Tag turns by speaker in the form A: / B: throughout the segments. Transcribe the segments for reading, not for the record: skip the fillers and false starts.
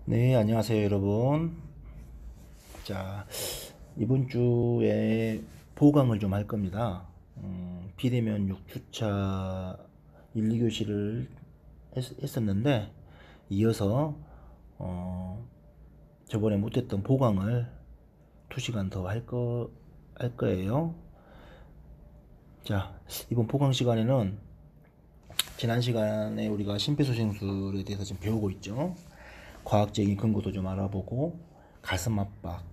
A: 네, 안녕하세요, 여러분. 자, 이번 주에 보강을 좀 할 겁니다. 비대면 6주차 1, 2교시를 했었는데, 이어서, 저번에 못했던 보강을 2시간 더 할 거예요. 자, 이번 보강 시간에는 지난 시간에 우리가 심폐소생술에 대해서 지금 배우고 있죠. 과학적인 근거도 좀 알아보고, 가슴 압박,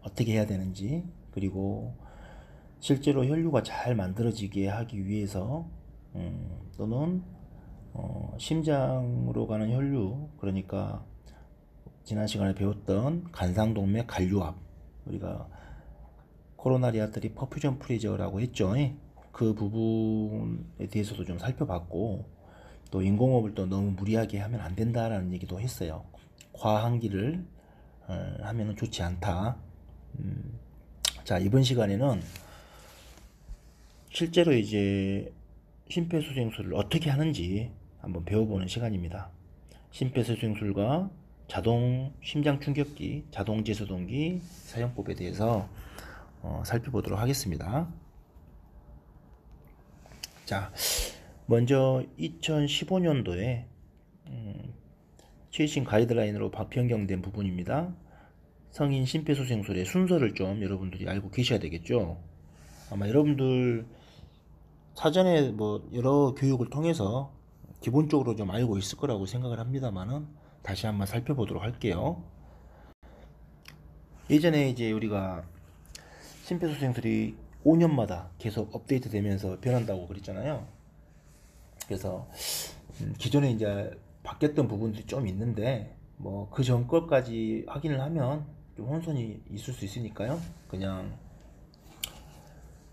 A: 어떻게 해야 되는지, 그리고 실제로 혈류가 잘 만들어지게 하기 위해서 또는 심장으로 가는 혈류, 그러니까 지난 시간에 배웠던 간상동맥 관류압, 우리가 코로나리 아터리 퍼퓨전 프리저라고 했죠. 그 부분에 대해서도 좀 살펴봤고, 또 인공호흡을 또 너무 무리하게 하면 안 된다라는 얘기도 했어요. 과항기를 하면 좋지 않다. 자, 이번 시간에는 실제로 이제 심폐소생술을 어떻게 하는지 한번 배워보는 시간입니다. 심폐소생술과 자동 심장 충격기, 자동 제소동기 사용법에 대해서 살펴보도록 하겠습니다. 자, 먼저 2015년도에 최신 가이드라인으로 변경된 부분입니다. 성인 심폐소생술의 순서를 좀 여러분들이 알고 계셔야 되겠죠. 아마 여러분들 사전에 뭐 여러 교육을 통해서 기본적으로 좀 알고 있을 거라고 생각을 합니다만은 다시 한번 살펴보도록 할게요. 예전에 이제 우리가 심폐소생술이 5년마다 계속 업데이트 되면서 변한다고 그랬잖아요. 그래서 기존에 이제 바뀌었던 부분들이 좀 있는데 뭐 그 전 것까지 확인을 하면 좀 혼선이 있을 수 있으니까요. 그냥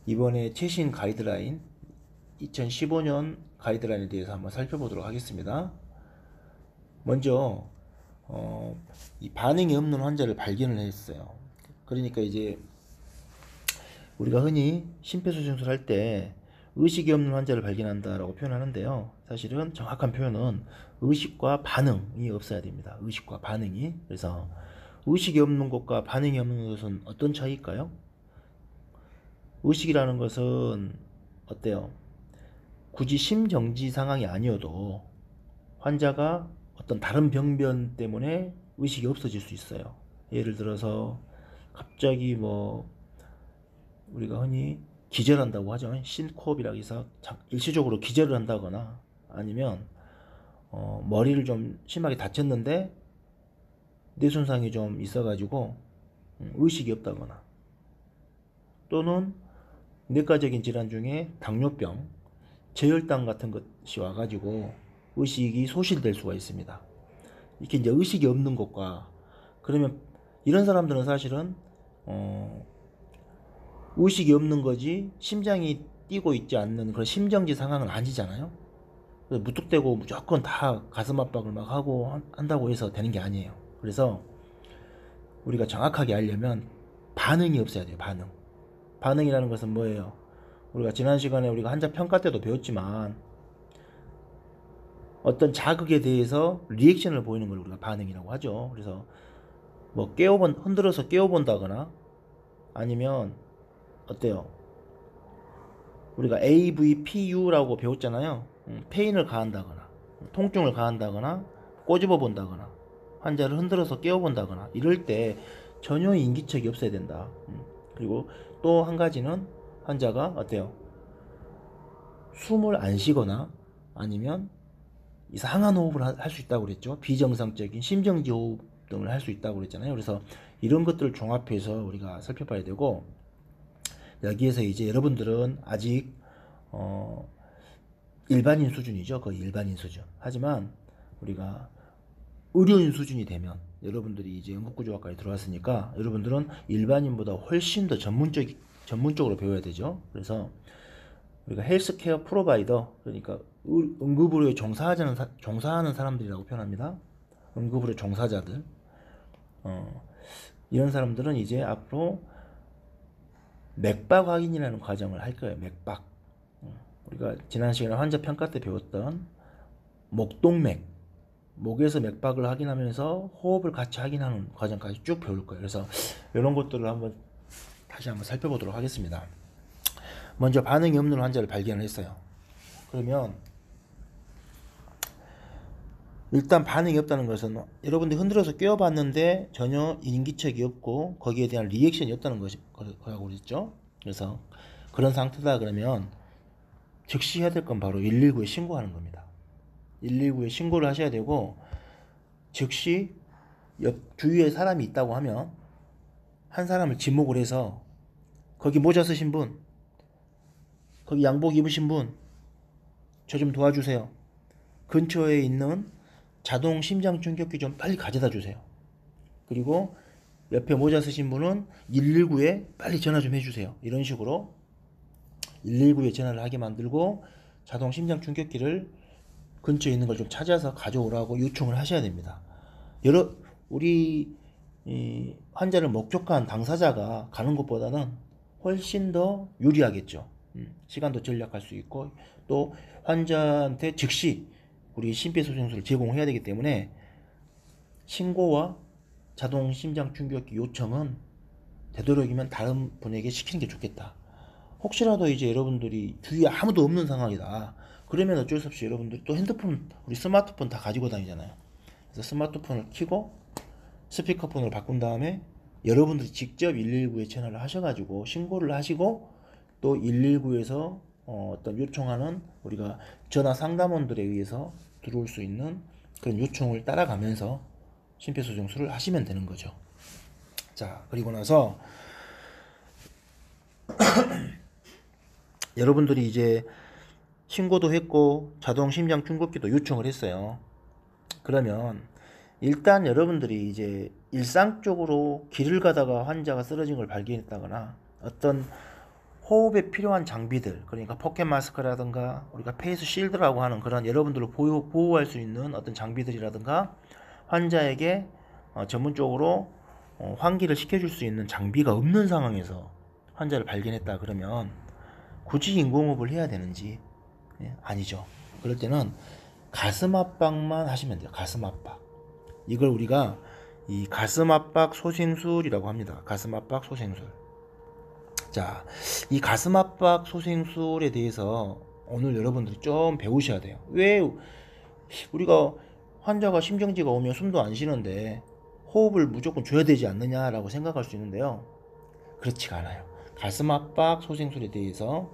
A: 이번에 최신 가이드라인 2015년 가이드라인에 대해서 한번 살펴보도록 하겠습니다. 먼저 이 반응이 없는 환자를 발견을 했어요. 그러니까 이제 우리가 흔히 심폐소생술 할 때 의식이 없는 환자를 발견한다라고 표현하는데요. 사실은 정확한 표현은 의식과 반응이 없어야 됩니다. 의식과 반응이. 그래서 의식이 없는 것과 반응이 없는 것은 어떤 차이일까요? 의식이라는 것은 어때요? 굳이 심정지 상황이 아니어도 환자가 어떤 다른 병변 때문에 의식이 없어질 수 있어요. 예를 들어서 갑자기 뭐 우리가 흔히 기절한다고 하죠. 신코업이라고 해서 일시적으로 기절을 한다거나 아니면 머리를 좀 심하게 다쳤는데 뇌손상이 좀 있어가지고 의식이 없다거나 또는 내과적인 질환 중에 당뇨병, 저혈당 같은 것이 와가지고 의식이 소실될 수가 있습니다. 이렇게 이제 의식이 없는 것과 그러면 이런 사람들은 사실은 의식이 없는 거지 심장이 뛰고 있지 않는 그런 심정지 상황은 아니잖아요. 그래서 무턱대고 무조건 다 가슴 압박을 막 하고 한다고 해서 되는 게 아니에요. 그래서 우리가 정확하게 알려면 반응이 없어야 돼요. 반응이라는 것은 뭐예요? 우리가 지난 시간에 우리가 환자 평가 때도 배웠지만 어떤 자극에 대해서 리액션을 보이는 걸 우리가 반응이라고 하죠. 그래서 뭐 흔들어서 깨워본다거나 아니면 어때요? 우리가 AVPU라고 배웠잖아요. 페인을 가한다거나 통증을 가한다거나 꼬집어 본다거나 환자를 흔들어서 깨워본다거나 이럴 때 전혀 인기척이 없어야 된다. 그리고 또 한 가지는 환자가 어때요? 숨을 안 쉬거나 아니면 이상한 호흡을 할 수 있다고 그랬죠. 비정상적인 심정지 호흡 등을 할 수 있다고 그랬잖아요. 그래서 이런 것들을 종합해서 우리가 살펴봐야 되고 여기에서 이제 여러분들은 아직 일반인 수준이죠. 거의 일반인 수준. 하지만 우리가 의료인 수준이 되면 여러분들이 이제 응급구조학과에 들어왔으니까 여러분들은 일반인보다 훨씬 더 전문적으로 배워야 되죠. 그래서 우리가 헬스케어 프로바이더, 그러니까 응급의료에 종사하는 사람들이라고 표현합니다. 응급의료 종사자들. 이런 사람들은 이제 앞으로 맥박 확인이라는 과정을 할 거예요. 맥박. 우리가 지난 시간에 환자 평가 때 배웠던 목동맥, 목에서 맥박을 확인하면서 호흡을 같이 확인하는 과정까지 쭉 배울 거예요. 그래서 이런 것들을 다시 한번 살펴보도록 하겠습니다. 먼저 반응이 없는 환자를 발견을 했어요. 그러면 일단 반응이 없다는 것은 여러분들이 흔들어서 꿰어봤는데 전혀 인기척이 없고 거기에 대한 리액션이 없다는 거라고 그랬죠. 그래서 그런 상태다 그러면 즉시 해야 될 건 바로 119에 신고하는 겁니다. 119에 신고를 하셔야 되고, 즉시 주위에 사람이 있다고 하면 한 사람을 지목을 해서 거기 모자 쓰신 분, 거기 양복 입으신 분, 저 좀 도와주세요. 근처에 있는 자동 심장 충격기 좀 빨리 가져다 주세요. 그리고 옆에 모자 쓰신 분은 119에 빨리 전화 좀 해주세요. 이런 식으로 119에 전화를 하게 만들고 자동 심장 충격기를 근처에 있는 걸 좀 찾아서 가져오라고 요청을 하셔야 됩니다. 우리 환자를 목격한 당사자가 가는 것보다는 훨씬 더 유리하겠죠. 시간도 절약할 수 있고 또 환자한테 즉시 우리 심폐소생술을 제공해야 되기 때문에 신고와 자동 심장 충격기 요청은 되도록이면 다른 분에게 시키는 게 좋겠다. 혹시라도 이제 여러분들이 주위에 아무도 없는 상황이다. 그러면 어쩔 수 없이 여러분들이 또 핸드폰, 우리 스마트폰 다 가지고 다니잖아요. 그래서 스마트폰을 켜고 스피커폰으로 바꾼 다음에 여러분들이 직접 119에 전화를 하셔가지고 신고를 하시고 또 119에서 어떤 요청하는 우리가 전화 상담원들에 의해서 들어올 수 있는 그런 요청을 따라가면서 심폐소생술을 하시면 되는 거죠. 자, 그리고 나서 여러분들이 이제 신고도 했고 자동 심장 충격기도 요청을 했어요. 그러면 일단 여러분들이 이제 일상적으로 길을 가다가 환자가 쓰러진 걸 발견했다거나 어떤 호흡에 필요한 장비들, 그러니까 포켓 마스크라든가 우리가 페이스 실드라고 하는 그런 여러분들을 보호할 수 있는 어떤 장비들이라든가 환자에게 전문적으로 환기를 시켜줄 수 있는 장비가 없는 상황에서 환자를 발견했다 그러면 굳이 인공호흡을 해야 되는지 아니죠. 그럴 때는 가슴 압박만 하시면 돼요. 가슴 압박. 이걸 우리가 이 가슴 압박 소생술이라고 합니다. 가슴 압박 소생술. 자, 이 가슴 압박 소생술에 대해서 오늘 여러분들이 좀 배우셔야 돼요. 왜 우리가 환자가 심정지가 오면 숨도 안 쉬는데 호흡을 무조건 줘야 되지 않느냐라고 생각할 수 있는데요. 그렇지가 않아요. 가슴 압박 소생술에 대해서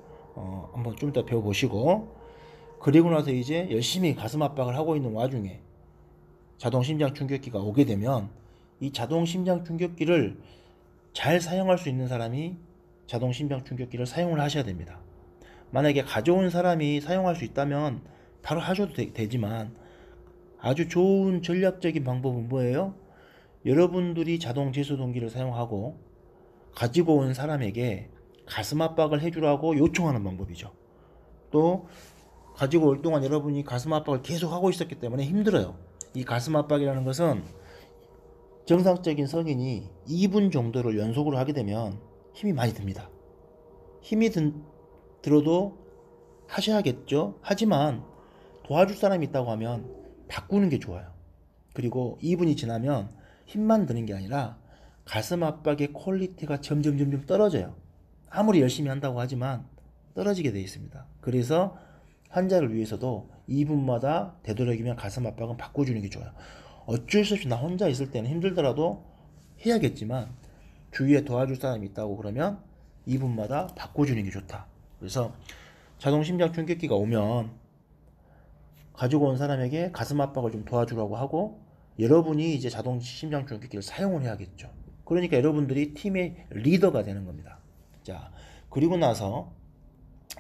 A: 한번 좀 더 배워보시고, 그리고 나서 이제 열심히 가슴 압박을 하고 있는 와중에 자동 심장 충격기가 오게 되면 이 자동 심장 충격기를 잘 사용할 수 있는 사람이 자동 심장 충격기를 사용을 하셔야 됩니다. 만약에 가져온 사람이 사용할 수 있다면 바로 하셔도 되지만 아주 좋은 전략적인 방법은 뭐예요? 여러분들이 자동 제소동기를 사용하고 가지고 온 사람에게 가슴 압박을 해주라고 요청하는 방법이죠. 또 가지고 올 동안 여러분이 가슴 압박을 계속 하고 있었기 때문에 힘들어요. 이 가슴 압박이라는 것은 정상적인 성인이 2분 정도를 연속으로 하게 되면 힘이 많이 듭니다. 힘이 들어도 하셔야겠죠. 하지만 도와줄 사람이 있다고 하면 바꾸는 게 좋아요. 그리고 2분이 지나면 힘만 드는 게 아니라 가슴 압박의 퀄리티가 점점 떨어져요. 아무리 열심히 한다고 하지만 떨어지게 되어 있습니다. 그래서 환자를 위해서도 2분마다 되도록이면 가슴 압박은 바꿔주는 게 좋아요. 어쩔 수 없이 나 혼자 있을 때는 힘들더라도 해야겠지만 주위에 도와줄 사람이 있다고 그러면 2분마다 바꿔주는 게 좋다. 그래서 자동 심장 충격기가 오면 가지고 온 사람에게 가슴 압박을 좀 도와주라고 하고 여러분이 이제 자동 심장 충격기를 사용을 해야겠죠. 그러니까 여러분들이 팀의 리더가 되는 겁니다. 자, 그리고 나서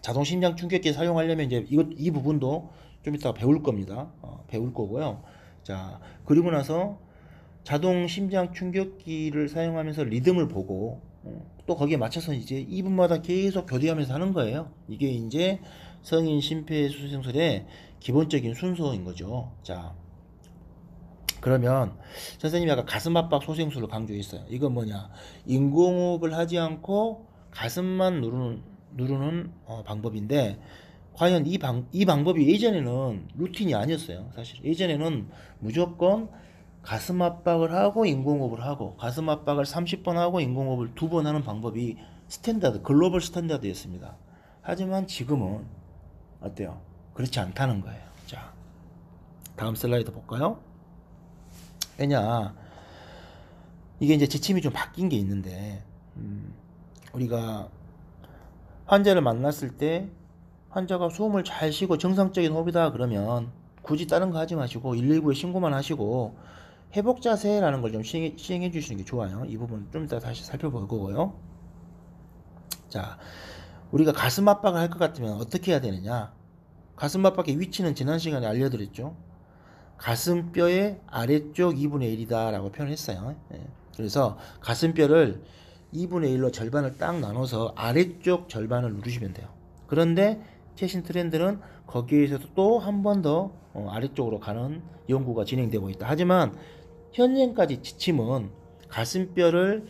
A: 자동 심장 충격기 사용하려면 이제 이 부분도 좀 이따가 배울 겁니다. 배울 거고요. 자, 그리고 나서 자동 심장 충격기를 사용하면서 리듬을 보고 또 거기에 맞춰서 이제 2분마다 계속 교대하면서 하는 거예요. 이게 이제 성인 심폐소생술의 기본적인 순서인 거죠. 자, 그러면 선생님이 아까 가슴 압박 소생술을 강조했어요. 이건 뭐냐? 인공호흡을 하지 않고 가슴만 누르는 방법인데 과연 이 방법이 예전에는 루틴이 아니었어요. 사실 예전에는 무조건 가슴 압박을 하고 인공호흡을 하고 가슴 압박을 30번 하고 인공호흡을 2번 하는 방법이 스탠다드, 글로벌 스탠다드였습니다. 하지만 지금은 어때요? 그렇지 않다는 거예요. 자, 다음 슬라이드 볼까요? 왜냐, 이게 이제 지침이 좀 바뀐 게 있는데, 우리가 환자를 만났을 때 환자가 숨을 잘 쉬고 정상적인 호흡이다 그러면 굳이 다른 거 하지 마시고 119에 신고만 하시고 회복 자세라는 걸 좀 시행해 주시는 게 좋아요. 이 부분 좀 이따 다시 살펴볼 거고요. 자, 우리가 가슴 압박을 할 것 같으면 어떻게 해야 되느냐? 가슴 압박의 위치는 지난 시간에 알려드렸죠. 가슴뼈의 아래쪽 2분의 1이다 라고 표현했어요. 그래서 가슴뼈를 2분의 1로 절반을 딱 나눠서 아래쪽 절반을 누르시면 돼요. 그런데 최신 트렌드는 거기에서도 또 한 번 더 아래쪽으로 가는 연구가 진행되고 있다. 하지만 현재까지 지침은 가슴뼈를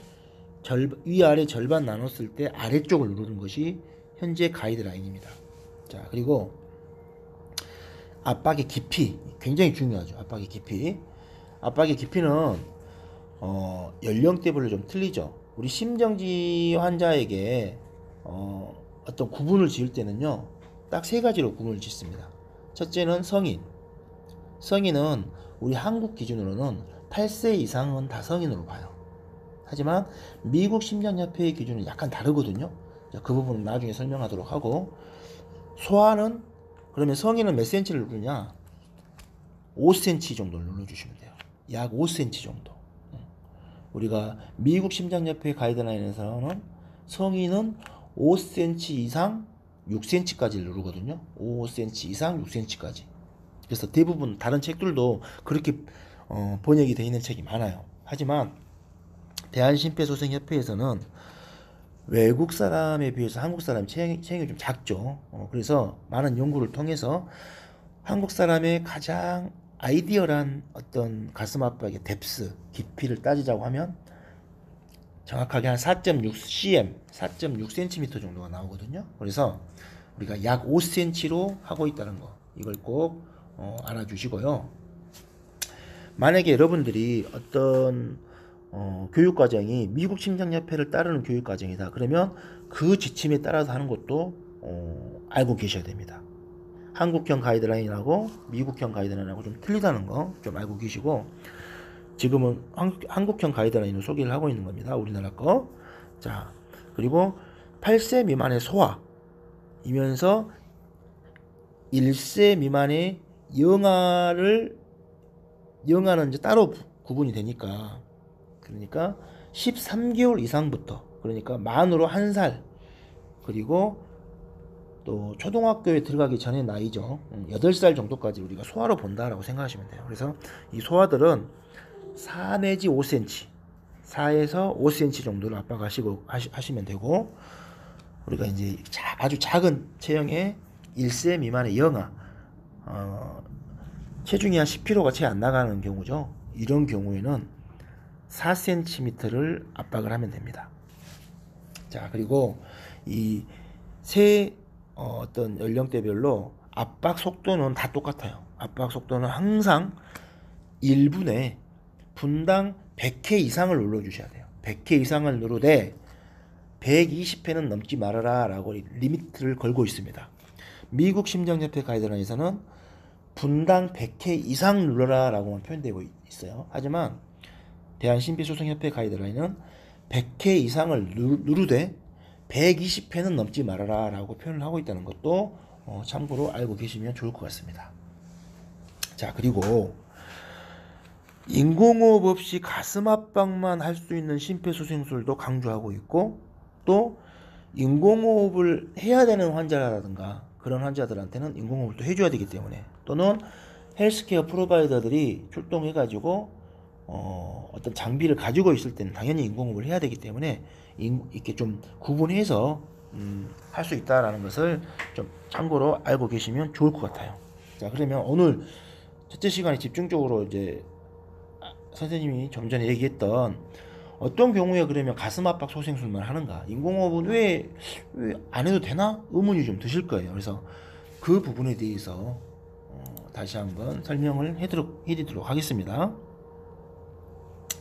A: 위아래 절반 나눴을 때 아래쪽을 누르는 것이 현재 가이드라인입니다. 자, 그리고 압박의 깊이 굉장히 중요하죠. 압박의 깊이. 압박의 깊이는 연령대별로 좀 틀리죠. 우리 심정지 환자에게 어떤 구분을 지을 때는요, 딱 3가지로 구분을 짓습니다. 첫째는 성인. 성인은 우리 한국 기준으로는 8세 이상은 다 성인으로 봐요. 하지만 미국 심장협회의 기준은 약간 다르거든요. 그 부분은 나중에 설명하도록 하고, 소아는 그러면 성인은 몇 cm를 누르냐? 5cm 정도를 눌러주시면 돼요. 약 5cm 정도. 우리가 미국 심장협회 가이드라인에서는 성인은 5cm 이상 6cm까지 누르거든요. 5cm 이상 6cm까지. 그래서 대부분 다른 책들도 그렇게 번역이 되어 있는 책이 많아요. 하지만 대한심폐소생협회에서는 외국 사람에 비해서 한국 사람 체형이 좀 작죠. 그래서 많은 연구를 통해서 한국 사람의 가장 아이디얼한 어떤 가슴 압박의 뎁스, 깊이를 따지자고 하면 정확하게 한 4.6 cm, 4.6cm 정도가 나오거든요. 그래서 우리가 약 5cm로 하고 있다는 거, 이걸 꼭 알아주시고요. 만약에 여러분들이 어떤 교육과정이 미국 심장협회를 따르는 교육과정이다 그러면 그 지침에 따라서 하는 것도 알고 계셔야 됩니다. 한국형 가이드라인하고 미국형 가이드라인하고 좀 틀리다는 거 좀 알고 계시고, 지금은 한국형 가이드라인을 소개를 하고 있는 겁니다. 우리나라 거. 자, 그리고 8세 미만의 소아이면서 1세 미만의 영아는 이제 따로 구분이 되니까, 그러니까 13개월 이상부터, 그러니까 만으로 1살, 그리고 또 초등학교에 들어가기 전의 나이죠. 8살 정도까지 우리가 소아로 본다라고 생각하시면 돼요. 그래서 이 소아들은 4 내지 5cm, 4에서 5cm 정도를 압박하시고 하시면 되고, 우리가 이제 아주 작은 체형의 1세 미만의 영아, 체중이 한 10kg가 채 안 나가는 경우죠. 이런 경우에는 4cm를 압박을 하면 됩니다. 자, 그리고 이 세 어떤 연령대별로 압박 속도는 다 똑같아요. 압박 속도는 항상 1분에 분당 100회 이상을 눌러주셔야 돼요. 100회 이상을 누르되 120회는 넘지 말아라 라고 리미트를 걸고 있습니다. 미국 심장협회 가이드라인에서는 분당 100회 이상 눌러라 라고만 표현되고 있어요. 하지만 대한심폐소생협회 가이드라인은 100회 이상을 누르되 120회는 넘지 말아라 라고 표현을 하고 있다는 것도 참고로 알고 계시면 좋을 것 같습니다. 자, 그리고 인공호흡 없이 가슴 압박만 할 수 있는 심폐소생술도 강조하고 있고, 또 인공호흡을 해야 되는 환자라든가 그런 환자들한테는 인공호흡을 또 해줘야 되기 때문에, 또는 헬스케어 프로바이더들이 출동해가지고 어떤 장비를 가지고 있을 때는 당연히 인공호흡을 해야 되기 때문에 이렇게 좀 구분해서 할 수 있다라는 것을 좀 참고로 알고 계시면 좋을 것 같아요. 자, 그러면 오늘 첫째 시간에 집중적으로 이제 선생님이 좀 전에 얘기했던 어떤 경우에 그러면 가슴 압박 소생술만 하는가, 인공호흡은 왜 안 해도 되나 의문이 좀 드실 거예요. 그래서 그 부분에 대해서 다시 한번 설명을 해드리도록 하겠습니다.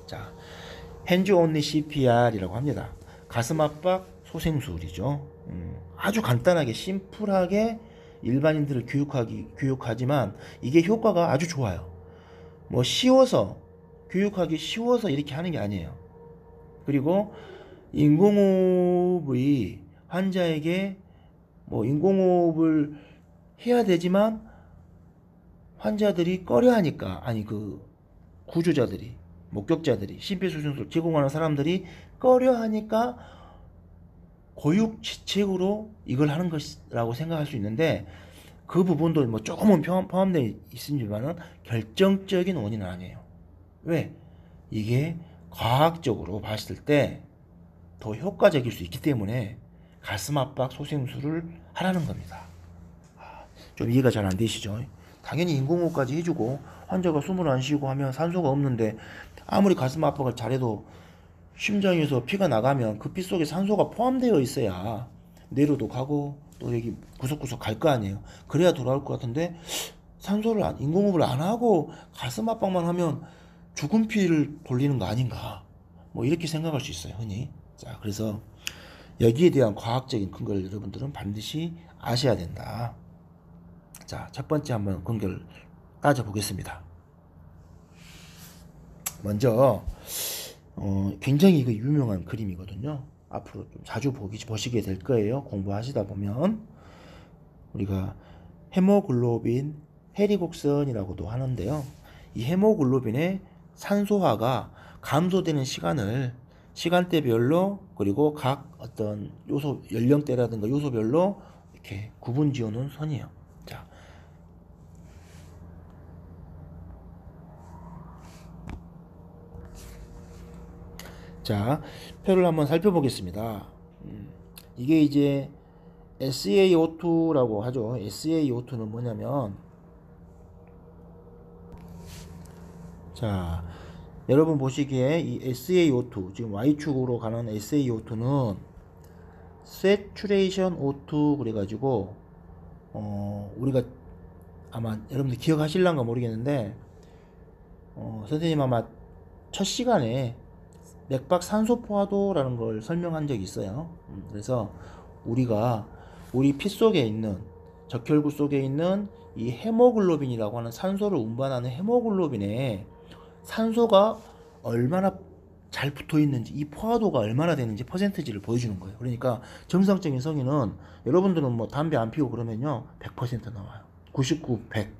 A: 자, Hands Only CPR이라고 합니다. 가슴 압박 소생술이죠. 아주 간단하게 심플하게 일반인들을 교육하지만 이게 효과가 아주 좋아요. 뭐 교육하기 쉬워서 이렇게 하는 게 아니에요. 그리고 인공호흡이 환자에게 뭐 인공호흡을 해야 되지만 환자들이 꺼려하니까, 아니 그 구조자들이, 목격자들이, 심폐소생술 제공하는 사람들이 꺼려하니까 고육지책으로 이걸 하는 것이라고 생각할 수 있는데, 그 부분도 뭐 조금은 포함되어 있습니다만은 결정적인 원인은 아니에요. 왜? 이게 과학적으로 봤을 때 더 효과적일 수 있기 때문에 가슴 압박 소생술을 하라는 겁니다. 좀 이해가 잘 안 되시죠? 당연히 인공호흡까지 해주고 환자가 숨을 안 쉬고 하면 산소가 없는데 아무리 가슴 압박을 잘해도 심장에서 피가 나가면 그 피 속에 산소가 포함되어 있어야 뇌로도 가고 또 여기 구석구석 갈 거 아니에요. 그래야 돌아올 것 같은데 인공호흡을 안 하고 가슴 압박만 하면 죽은 피를 돌리는 거 아닌가, 뭐 이렇게 생각할 수 있어요, 흔히. 자, 그래서 여기에 대한 과학적인 근거를 여러분들은 반드시 아셔야 된다. 자, 첫 번째 한번 근거를 따져보겠습니다. 먼저 굉장히 이거 유명한 그림이거든요. 앞으로 좀 자주 보시게 될 거예요. 공부하시다 보면. 우리가 헤모글로빈 해리곡선이라고도 하는데요. 이 헤모글로빈의 산소화가 감소되는 시간대별로, 그리고 각 어떤 요소, 연령대라든가 요소별로 이렇게 구분 지어 놓은 선이에요. 자, 표를 한번 살펴보겠습니다. 이게 이제 SaO2라고 하죠. SaO2는 뭐냐면, 자, 여러분 보시기에 이 SaO2, 지금 Y축으로 가는 SaO2는 Saturation O2 그래가지고 우리가 아마 여러분들 기억하실란가 모르겠는데 선생님 아마 첫 시간에 맥박 산소 포화도라는 걸 설명한 적이 있어요. 그래서 우리 피 속에 있는, 적혈구 속에 있는 이 헤모글로빈이라고 하는 산소를 운반하는 헤모글로빈에 산소가 얼마나 잘 붙어 있는지, 이 포화도가 얼마나 되는지 퍼센티지를 보여주는 거예요. 그러니까 정상적인 성인은, 여러분들은 뭐 담배 안 피우고 그러면요 100% 나와요. 99, 100.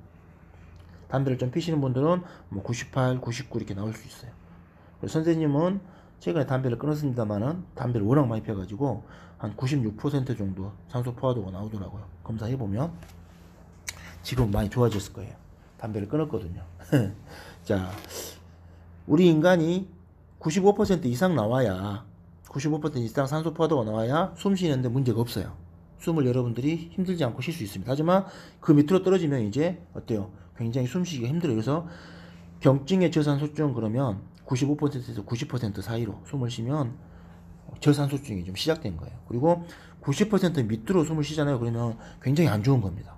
A: 담배를 좀 피시는 분들은 뭐 98, 99 이렇게 나올 수 있어요. 그래서 선생님은 최근에 담배를 끊었습니다만은 담배를 워낙 많이 피워가지고 한 96% 정도 산소 포화도가 나오더라고요. 검사해보면. 지금 많이 좋아졌을 거예요. 담배를 끊었거든요. 자, 우리 인간이 95% 이상 나와야, 95% 이상 산소 포화도가 나와야 숨 쉬는데 문제가 없어요. 숨을 여러분들이 힘들지 않고 쉴 수 있습니다. 하지만 그 밑으로 떨어지면 이제 어때요? 굉장히 숨쉬기가 힘들어요. 그래서 경증의 저산소증, 그러면 95%에서 90% 사이로 숨을 쉬면 저산소증이 좀 시작된 거예요. 그리고 90% 밑으로 숨을 쉬잖아요. 그러면 굉장히 안 좋은 겁니다.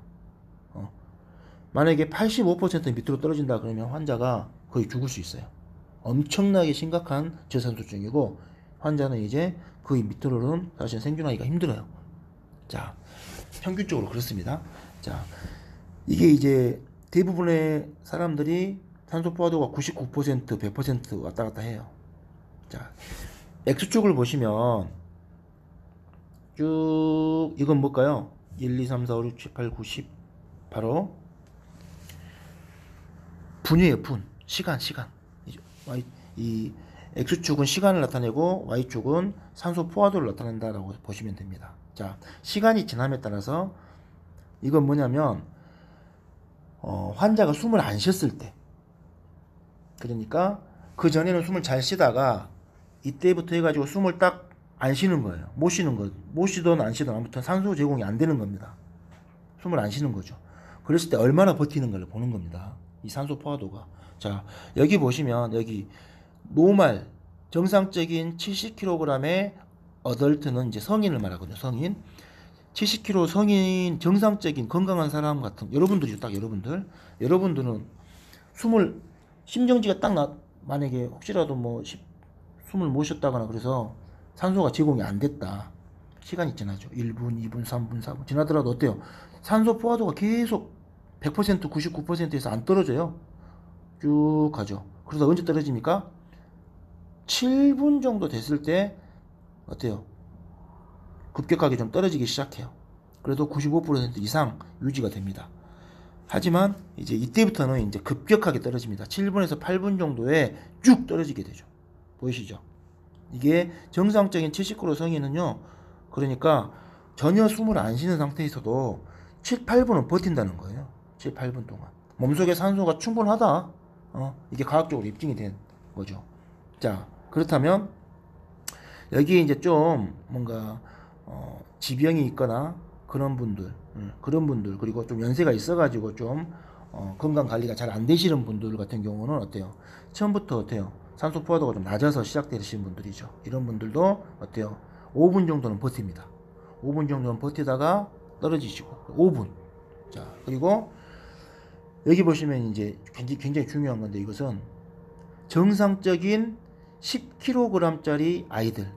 A: 만약에 85% 밑으로 떨어진다 그러면 환자가 거의 죽을 수 있어요. 엄청나게 심각한 저산소증이고, 환자는 이제 거의 밑으로는 사실 생존하기가 힘들어요. 자, 평균적으로 그렇습니다. 자, 이게 이제 대부분의 사람들이 산소 포화도가 99%, 100% 왔다 갔다 해요. 자, X축을 보시면 쭉, 이건 뭘까요? 1, 2, 3, 4, 5, 6, 7, 8, 9, 10. 바로 분이에요, 분. 시간. 이 X축은 시간을 나타내고 Y축은 산소 포화도를 나타낸다라고 보시면 됩니다. 자, 시간이 지남에 따라서 이건 뭐냐면 환자가 숨을 안 쉬었을 때, 그러니까 그 전에는 숨을 잘 쉬다가 이때부터 해가지고 숨을 딱 안 쉬는 거예요. 못 쉬든 안 쉬든 아무튼 산소 제공이 안 되는 겁니다. 숨을 안 쉬는 거죠. 그랬을 때 얼마나 버티는가를 보는 겁니다. 이 산소 포화도가. 자, 여기 보시면, 여기 노말, 정상적인 70kg의 어덜트는 이제 성인을 말하거든요. 성인. 70kg 성인 정상적인 건강한 사람 같은 여러분들이죠. 딱 여러분들은 심정지가 딱 만약에 혹시라도 뭐 숨을 못 쉬었다거나 그래서 산소가 제공이 안 됐다. 시간이 지나죠. 1분, 2분, 3분, 4분 지나더라도 어때요? 산소 포화도가 계속 100%, 99%에서 안 떨어져요. 쭉 가죠. 그래서 언제 떨어집니까? 7분 정도 됐을 때 어때요? 급격하게 좀 떨어지기 시작해요. 그래도 95% 이상 유지가 됩니다. 하지만 이제 이때부터는 이제 급격하게 떨어집니다. 7분에서 8분 정도에 쭉 떨어지게 되죠. 보이시죠? 이게 정상적인 70kg 성인은요. 그러니까 전혀 숨을 안 쉬는 상태에서도 7, 8분은 버틴다는 거예요. 7, 8분 동안. 몸속에 산소가 충분하다. 이게 과학적으로 입증이 된 거죠. 자, 그렇다면 여기에 이제 좀 뭔가 지병이 있거나 그런 분들 그리고 좀 연세가 있어가지고 좀 건강 관리가 잘 안 되시는 분들 같은 경우는 어때요? 처음부터 어때요? 산소 포화도가 좀 낮아서 시작되시는 분들이죠. 이런 분들도 어때요? 5분 정도는 버팁니다. 5분 정도는 버티다가 떨어지시고 5분. 자, 그리고 여기 보시면 이제 굉장히 중요한 건데 이것은 정상적인 10kg짜리 아이들,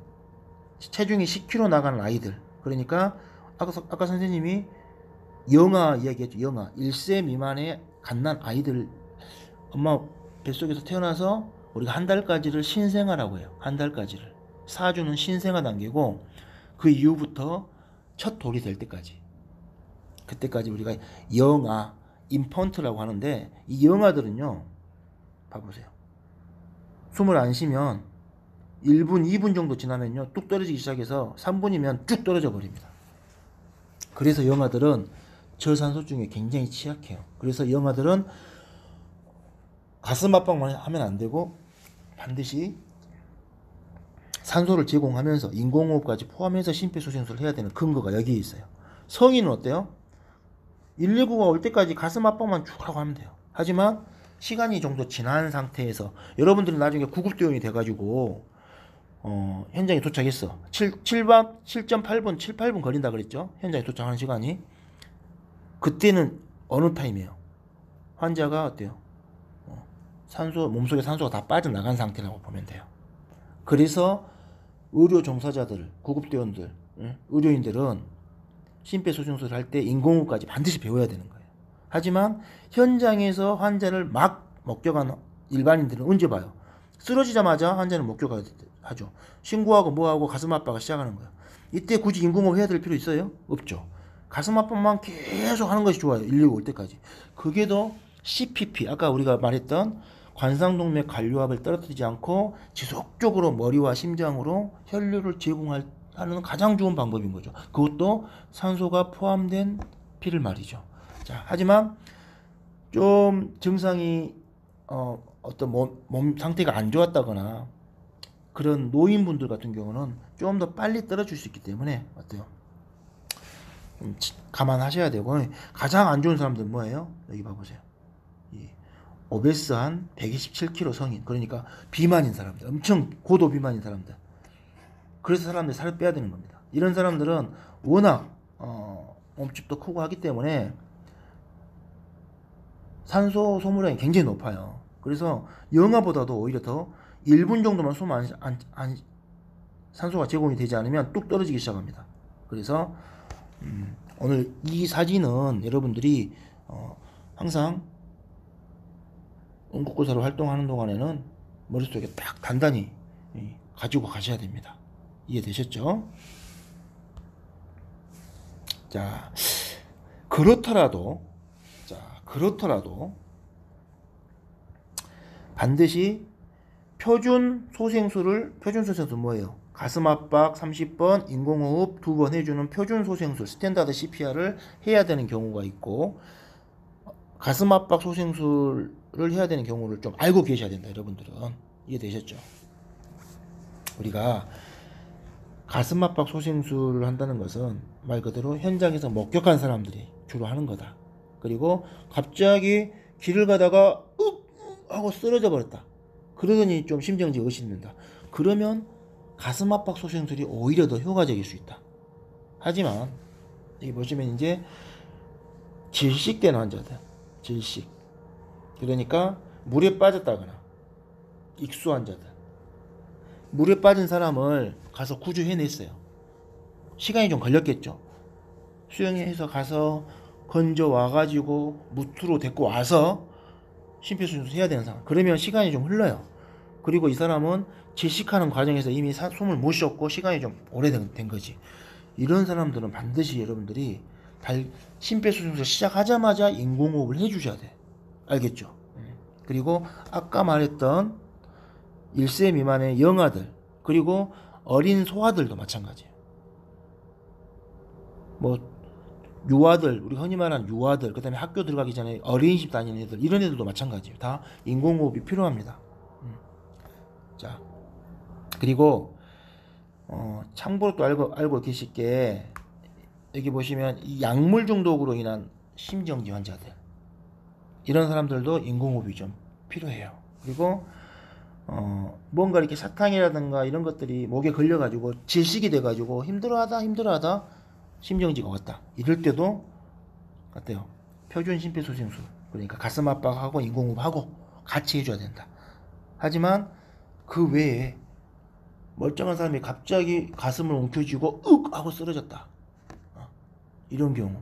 A: 체중이 10kg 나가는 아이들. 그러니까 아까 선생님이 영아 이야기했죠. 영아 1세 미만의 갓난 아이들 엄마 뱃속에서 태어나서 우리가 한 달까지를 신생아라고 해요. 한 달까지를. 4주는 신생아 단계고 그 이후부터 첫 돌이 될 때까지. 그때까지 우리가 영아, 인펀트라고 하는데 이 영아들은요. 봐보세요. 숨을 안 쉬면 1분, 2분 정도 지나면요. 뚝 떨어지기 시작해서 3분이면 쭉 떨어져 버립니다. 그래서 영아들은 저산소증에 굉장히 취약해요. 그래서 영아들은 가슴 압박만 하면 안 되고 반드시 산소를 제공하면서 인공호흡까지 포함해서 심폐소생술을 해야 되는 근거가 여기에 있어요. 성인은 어때요? 119가 올 때까지 가슴 압박만 쭉 하고 하면 돼요. 하지만 시간이 정도 지난 상태에서 여러분들은 나중에 구급대원이 돼가지고 현장에 도착했어. 7.8분, 7, 8분 걸린다 그랬죠? 현장에 도착하는 시간이. 그때는 어느 타임이에요? 환자가 어때요? 몸속에 산소가 다 빠져나간 상태라고 보면 돼요. 그래서 의료 종사자들, 구급대원들, 의료인들은 심폐소생술을 할 때 인공호흡까지 반드시 배워야 되는 거예요. 하지만 현장에서 환자를 막 목격한 일반인들은 언제 봐요? 쓰러지자마자 환자는 목격하죠. 신고하고 뭐하고 가슴 압박을 시작하는 거예요. 이때 굳이 인공호흡 해야 될 필요 있어요? 없죠. 가슴 압박만 계속 하는 것이 좋아요. 119 올 때까지. 그게 더 CPP, 아까 우리가 말했던 관상동맥 관료압을 떨어뜨리지 않고 지속적으로 머리와 심장으로 혈류를 제공하는 가장 좋은 방법인 거죠. 그것도 산소가 포함된 피를 말이죠. 자, 하지만 좀 증상이 어떤 몸 상태가 안 좋았다거나 그런 노인분들 같은 경우는 좀 더 빨리 떨어질 수 있기 때문에 어때요? 감안하셔야 되고 가장 안 좋은 사람들은 뭐예요? 여기 봐보세요. 오베스한 127kg 성인, 그러니까 비만인 사람들, 엄청 고도 비만인 사람들. 그래서 사람들이 살을 빼야 되는 겁니다. 이런 사람들은 워낙 몸집도 크고 하기 때문에 산소 소모량이 굉장히 높아요. 그래서 영아보다도 오히려 더 1분 정도만 산소가 제공이 되지 않으면 뚝 떨어지기 시작합니다. 그래서 오늘 이 사진은 여러분들이 항상 응급구조사로 활동하는 동안에는 머릿속에 딱 단단히 가지고 가셔야 됩니다. 이해되셨죠? 자, 그렇더라도 반드시 표준 소생술 뭐예요? 가슴 압박 30번, 인공호흡 2번 해주는 표준 소생술, 스탠다드 CPR을 해야 되는 경우가 있고, 가슴 압박 소생술을 해야 되는 경우를 좀 알고 계셔야 된다, 여러분들은. 이해되셨죠? 우리가 가슴 압박 소생술을 한다는 것은 말 그대로 현장에서 목격한 사람들이 주로 하는 거다. 그리고 갑자기 길을 가다가 하고 쓰러져 버렸다. 그러더니 좀 심정지 의심된다. 그러면 가슴 압박 소생술이 오히려 더 효과적일 수 있다. 하지만 여기 보시면 이제 질식된 환자들, 질식. 그러니까 물에 빠졌다거나 익수 환자들. 물에 빠진 사람을 가서 구조해냈어요. 시간이 좀 걸렸겠죠. 수영해서 가서 건져 와가지고 무트로 데리고 와서 심폐소생술 해야 되는 상황. 그러면 시간이 좀 흘러요. 그리고 이 사람은 질식하는 과정에서 이미 숨을 못 쉬었고 시간이 좀 오래된 거지. 이런 사람들은 반드시 여러분들이 심폐소생술 시작하자마자 인공호흡을 해주셔야 돼. 알겠죠? 그리고 아까 말했던 1세 미만의 영아들, 그리고 어린 소아들도 마찬가지예요. 뭐 유아들, 우리 흔히 말하는 유아들, 그 다음에 학교 들어가기 전에 어린이집 다니는 애들, 이런 애들도 마찬가지예요. 다 인공호흡이 필요합니다. 자, 그리고 참고로 또 알고 계실 게, 여기 보시면 이 약물 중독으로 인한 심정지 환자들, 이런 사람들도 인공호흡이 좀 필요해요. 그리고 뭔가 이렇게 사탕이라든가 이런 것들이 목에 걸려가지고 질식이 돼가지고 힘들어하다 심정지가 왔다. 이럴 때도 어때요? 표준 심폐소생술, 그러니까 가슴 압박하고 인공호흡하고 같이 해줘야 된다. 하지만 그 외에 멀쩡한 사람이 갑자기 가슴을 움켜쥐고 윽 하고 쓰러졌다. 이런 경우,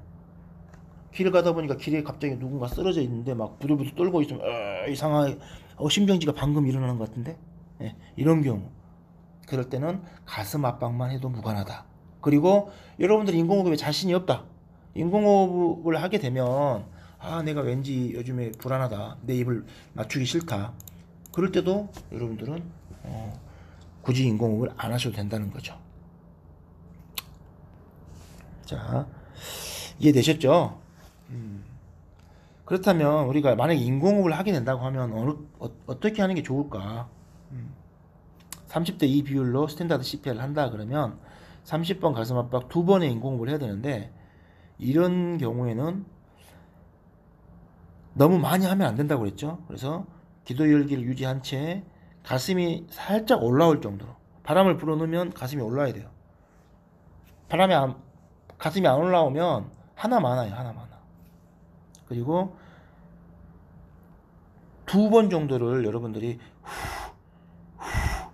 A: 길 가다 보니까 길에 갑자기 누군가 쓰러져 있는데 막 부들부들 떨고 있으면 이상하게 심정지가 방금 일어나는 것 같은데, 이런 경우, 그럴 때는 가슴 압박만 해도 무관하다. 그리고 여러분들이 인공호흡에 자신이 없다. 인공호흡을 하게 되면 내가 왠지 요즘에 불안하다, 내 입을 맞추기 싫다. 그럴 때도 여러분들은 굳이 인공호흡을 안 하셔도 된다는 거죠. 자, 이해되셨죠? 그렇다면 우리가 만약에 인공호흡을 하게 된다고 하면 어떻게 하는 게 좋을까? 30대 2 비율로 스탠다드 CPR을 한다 그러면 30번 가슴 압박 2번의 인공호흡을 해야 되는데, 이런 경우에는 너무 많이 하면 안 된다고 그랬죠. 그래서 기도 열기를 유지한 채 가슴이 살짝 올라올 정도로, 바람을 불어넣으면 가슴이 올라야 돼요. 가슴이 안 올라오면 하나 많아요. 그리고 2번 정도를 여러분들이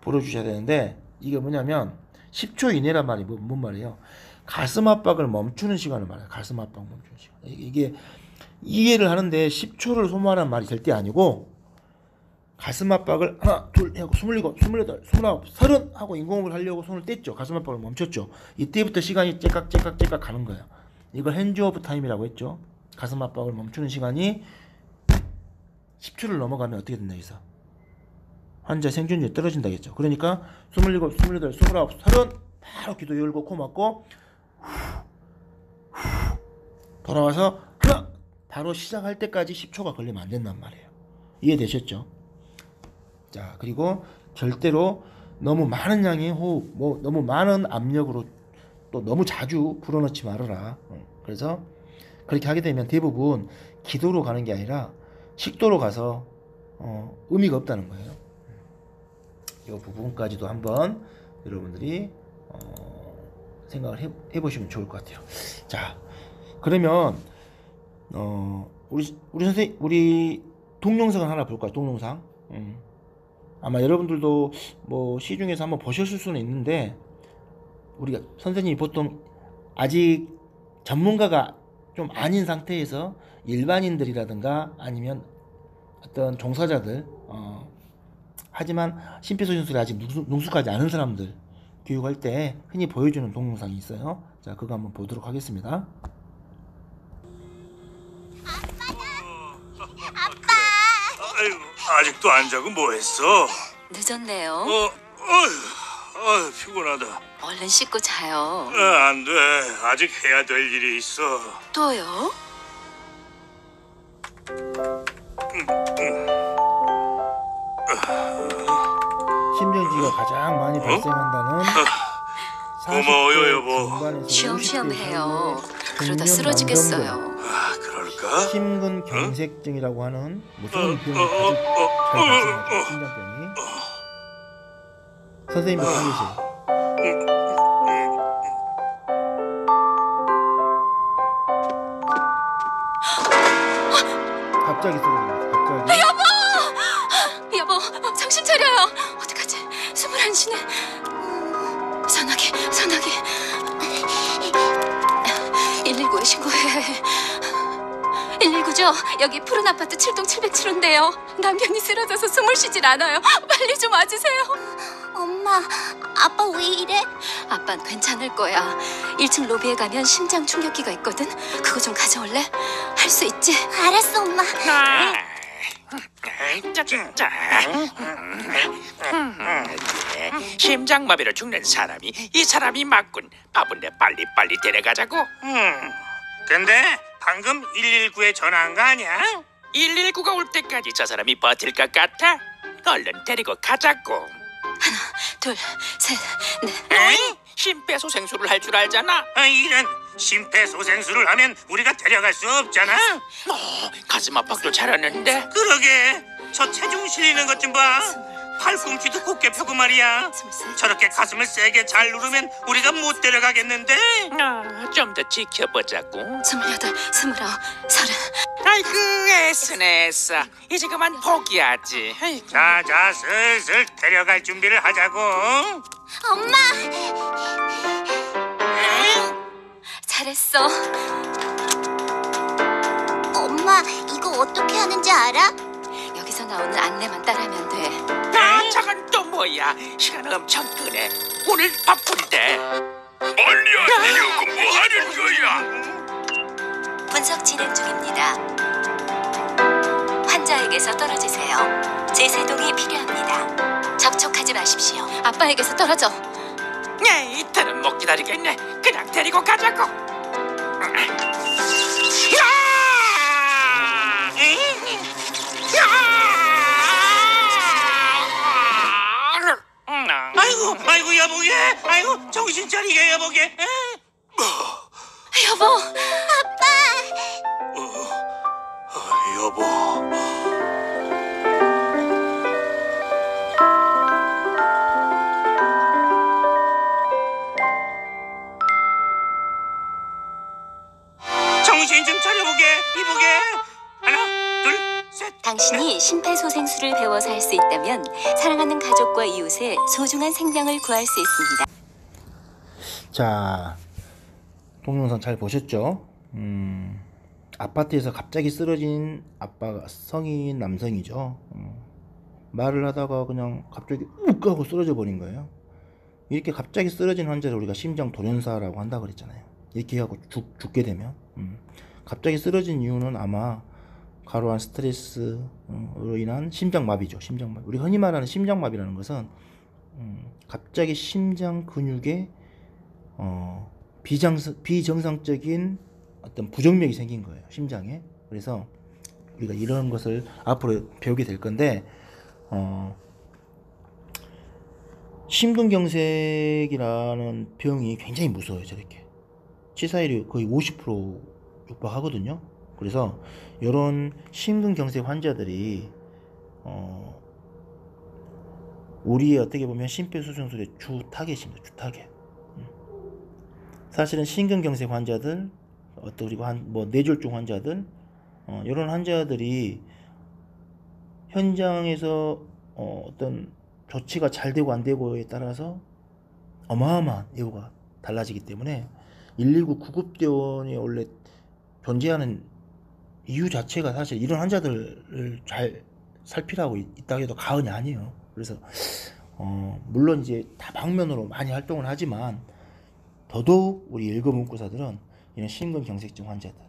A: 불어주셔야 되는데, 이게 뭐냐면 10초 이내란 말이 뭔 말이에요? 가슴 압박을 멈추는 시간을 말해요. 가슴 압박 멈추는 시간. 이게 이해를 하는데 10초를 소모하는 말이 절대 아니고, 가슴 압박을 하나, 둘 하고 27, 28, 29, 30 하고 인공호흡을 하려고 손을 뗐죠. 가슴 압박을 멈췄죠. 이때부터 시간이 째깍 가는 거예요. 이걸 핸즈 오브 타임이라고 했죠. 가슴 압박을 멈추는 시간이 10초를 넘어가면 어떻게 된다 해서 환자 생존율이 떨어진다겠죠. 그러니까 27, 28, 29, 30 바로 기도 열고 코 막고 돌아와서 바로 시작할 때까지 10초가 걸리면 안 된단 말이에요. 이해되셨죠? 자, 그리고 절대로 너무 많은 양의 호흡, 너무 많은 압력으로 또 너무 자주 불어넣지 말아라. 그래서 그렇게 하게 되면 대부분 기도로 가는 게 아니라 식도로 가서 의미가 없다는 거예요. 이 부분까지도 한번 여러분들이 생각을 해보시면 좋을 것 같아요. 자, 그러면 우리 동영상을 하나 볼까요? 동영상. 아마 여러분들도 뭐 시중에서 한번 보셨을 수는 있는데, 우리가 선생님이 보통 아직 전문가가 좀 아닌 상태에서 일반인들이라든가 아니면 어떤 종사자들, 하지만 심폐소생술에 아직 능숙하지 않은 사람들 교육할 때 흔히 보여주는 동영상이 있어요. 자, 그거 한번 보도록 하겠습니다.
B: 아이고, 아직도 안 자고 뭐 했어?
C: 늦었네요.
B: 피곤하다.
C: 얼른 씻고 자요.
B: 안 돼. 아직 해야 될 일이 있어.
C: 또요?
A: 심정지가 가장 많이 발생한다는
B: 고마워요, 여보.
A: 중반에서
C: 쉬엄쉬엄
A: 50대
C: 해요.
A: 사이의
C: 그러다
A: 중년
C: 쓰러지겠어요.
A: 남성들,
B: 그럴까?
A: 심근경색증이라고 하는 무서운 병이 가장 잘 발생하죠. 심장병이. 선생님도 다 계세요. 갑자기 쓰러졌어요. 갑자기.
C: 여보, 정신 차려요. 어떡하지? 숨을 안 쉬네. 전화기. 119에 신고해야 해. 119죠? 여기 푸른 아파트 7동 707호인데요. 남편이 쓰러져서 숨을 쉬질 않아요. 빨리 좀 와주세요.
D: 엄마, 아빠 왜 이래?
C: 아빤 괜찮을 거야. 1층 로비에 가면 심장 충격기가 있거든. 그거 좀 가져올래? 할 수 있지?
D: 알았어, 엄마.
E: 심장마비로 죽는 사람이 이 사람이 맞군. 바쁜데 빨리 데려가자고.
B: 근데 방금 119에 전화한 거 아니야?
E: 119가 올 때까지 저 사람이 버틸 것 같아? 얼른 데리고 가자고.
C: 둘, 셋, 넷.
B: 에이?
E: 심폐소생술을 할 줄 알잖아.
B: 이런 심폐소생술을 하면 우리가 데려갈 수 없잖아.
E: 가슴 압박도 잘하는데.
B: 그러게 저 체중 실리는 것 좀 봐. 팔꿈치도 곧게 펴고 말이야. 저렇게 가슴을 세게 잘 누르면 우리가 못 데려가겠는데.
E: 좀 더 지켜보자고.
C: 28, 29, 30.
E: 아이고 애쓰네. 이제 그만 포기하지. 아이고.
B: 자 슬슬 데려갈 준비를 하자고.
D: 엄마!
C: 잘했어.
D: 엄마, 이거 어떻게 하는지 알아?
C: 여기서 나오는 안내만 따라하면 돼.
E: 저건 또 뭐야? 시간 엄청 끄네. 오늘 바쁜데.
B: 빨리 하려고 뭐 하는 거야?
C: 분석 진행 중입니다. 환자에게서 떨어지세요. 제세동이 필요합니다. 접촉하지 마십시오. 아빠에게서 떨어져.
E: 이틀은 못 기다리겠네. 그냥 데리고 가자고.
B: 아이고 여보게. 아이고 정신 차리게 여보게.
C: 여보,
B: 여보. 정신 좀 차려보게. 이보게. 하나 둘 셋.
C: 당신이 심폐소생술을 배워서 할 수 있다면 사랑하는 가족과 이웃의 소중한 생명을 구할 수 있습니다.
A: 자, 동영상 잘 보셨죠? 아파트에서 갑자기 쓰러진 아빠가 성인 남성이죠. 말을 하다가 그냥 갑자기 욱 하고 쓰러져 버린 거예요. 이렇게 갑자기 쓰러진 환자를 우리가 심장 돌연사라고 한다 그랬잖아요. 이렇게 하고 죽게 되면 갑자기 쓰러진 이유는 아마 과로한 스트레스로 인한 심장마비죠. 심장마비. 우리 흔히 말하는 심장마비라는 것은 갑자기 심장 근육에 비정상적인 어떤 부정맥이 생긴 거예요. 심장에. 그래서 우리가 이런 것을 앞으로 배우게 될 건데 심근경색이라는 병이 굉장히 무서워요. 저렇게 치사율이 거의 50% 육박하거든요. 그래서 이런 심근경색 환자들이 우리의 어떻게 보면 심폐소생술의 주 타겟입니다. 주 타겟. 사실은 심근경색 환자들, 그리고 뇌졸중 환자들, 이런 환자들이 현장에서 어떤 조치가 잘 되고 안 되고에 따라서 어마어마한 예후가 달라지기 때문에 119 구급대원이 원래 존재하는 이유 자체가 사실 이런 환자들을 잘 살피라고 있다 해도 과언이 아니에요. 그래서 물론 이제 다방면으로 많이 활동을 하지만 더더욱 우리 일거 문구사들은 이런 심근경색증 환자들,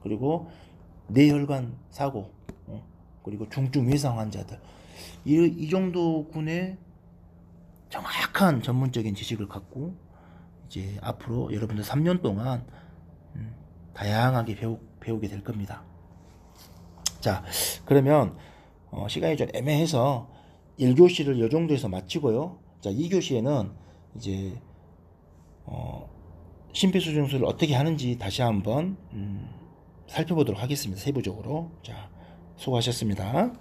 A: 그리고 뇌혈관 사고, 그리고 중증 외상 환자들, 이 정도 군의 정확한 전문적인 지식을 갖고 이제 앞으로 여러분들 3년 동안 다양하게 배우게 될 겁니다. 자, 그러면 시간이 좀 애매해서 1교시를 이 정도에서 마치고요. 자, 2교시에는 이제 심폐소생술을 어떻게 하는지 다시 한번 살펴보도록 하겠습니다. 세부적으로. 자, 수고하셨습니다.